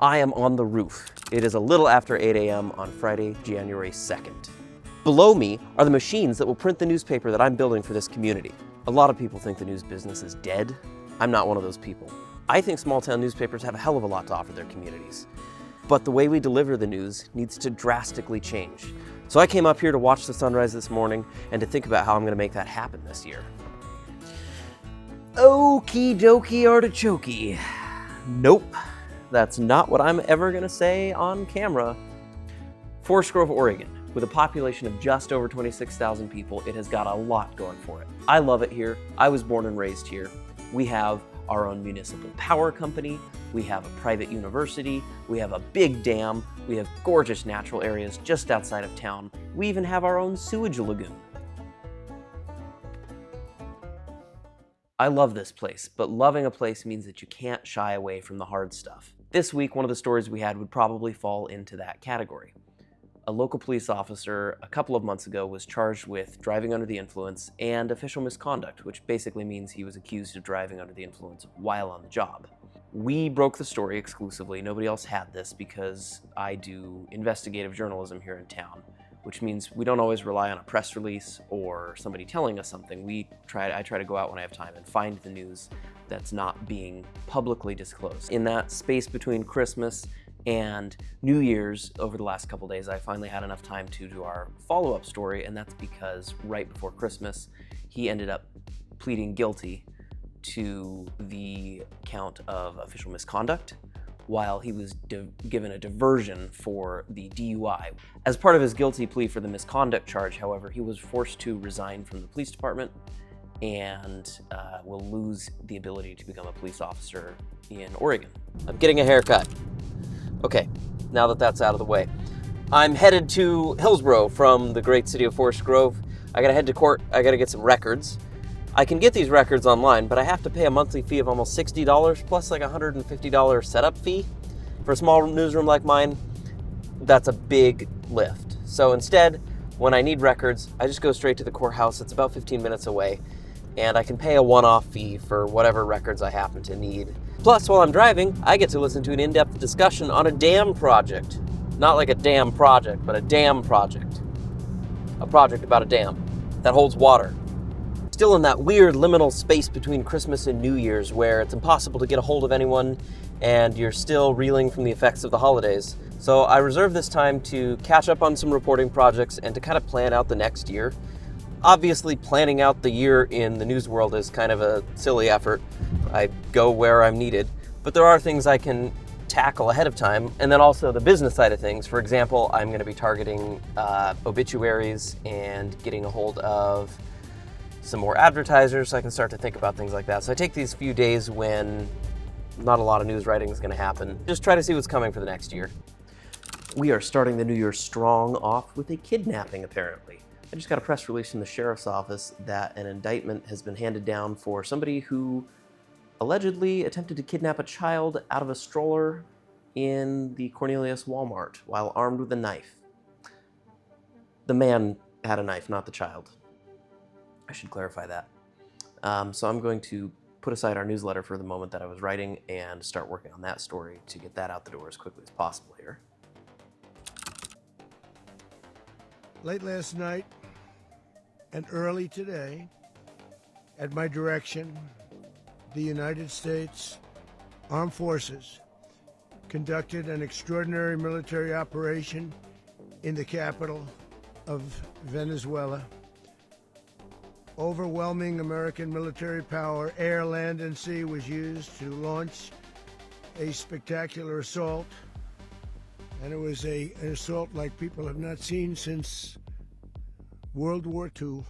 I am on the roof. It is a little after 8 a.m. on Friday, January 2nd. Below me are the machines that will print the newspaper that I'm building for this community. A lot of people think the news business is dead. I'm not one of those people. I think small town newspapers have a hell of a lot to offer their communities. But the way we deliver the news needs to drastically change. So I came up here to watch the sunrise this morning and to think about how I'm going to make that happen this year. Okie dokie artichokey. Nope, that's not what I'm ever going to say on camera. Forest Grove, Oregon, with a population of just over 26,000 people, it has got a lot going for it. I love it here. I was born and raised here. We have our own municipal power company. We have a private university. We have a big dam. We have gorgeous natural areas just outside of town. We even have our own sewage lagoon. I love this place, but loving a place means that you can't shy away from the hard stuff. This week, one of the stories we had would probably fall into that category. A local police officer a couple of months ago was charged with driving under the influence and official misconduct, which basically means he was accused of driving under the influence while on the job. We broke the story exclusively. Nobody else had this because I do investigative journalism here in town, which means we don't always rely on a press release or somebody telling us something. I try to go out when I have time and find the news that's not being publicly disclosed. In that space between Christmas and New Year's, over the last couple days, I finally had enough time to do our follow-up story, and that's because right before Christmas, he ended up pleading guilty to the count of official misconduct while he was given a diversion for the DUI. As part of his guilty plea for the misconduct charge, however, he was forced to resign from the police department and will lose the ability to become a police officer in Oregon. I'm getting a haircut. Okay, now that that's out of the way, I'm headed to Hillsboro from the great city of Forest Grove. I gotta head to court. I gotta get some records. I can get these records online, but I have to pay a monthly fee of almost $60 plus like a $150 setup fee. For a small newsroom like mine, that's a big lift. So instead, when I need records, I just go straight to the courthouse. It's about 15 minutes away, and I can pay a one-off fee for whatever records I happen to need. Plus, while I'm driving, I get to listen to an in-depth discussion on a dam project. Not like a dam project, but a dam project. A project about a dam that holds water. Still in that weird liminal space between Christmas and New Year's where it's impossible to get a hold of anyone and you're still reeling from the effects of the holidays. So I reserve this time to catch up on some reporting projects and to kind of plan out the next year. Obviously, planning out the year in the news world is kind of a silly effort. I go where I'm needed, but there are things I can tackle ahead of time, and then also the business side of things. For example, I'm going to be targeting obituaries and getting a hold of some more advertisers so I can start to think about things like that. So I take these few days when not a lot of news writing is going to happen. Just try to see what's coming for the next year. We are starting the new year strong off with a kidnapping, apparently. I just got a press release from the sheriff's office that an indictment has been handed down for somebody who allegedly attempted to kidnap a child out of a stroller in the Cornelius Walmart while armed with a knife. The man had a knife, not the child. I should clarify that. So I'm going to put aside our newsletter for the moment that I was writing and start working on that story to get that out the door as quickly as possible here. Late last night and early today, at my direction, the United States Armed Forces conducted an extraordinary military operation in the capital of Venezuela. Overwhelming American military power, air, land, and sea, was used to launch a spectacular assault. And it was an assault like people have not seen since World War II.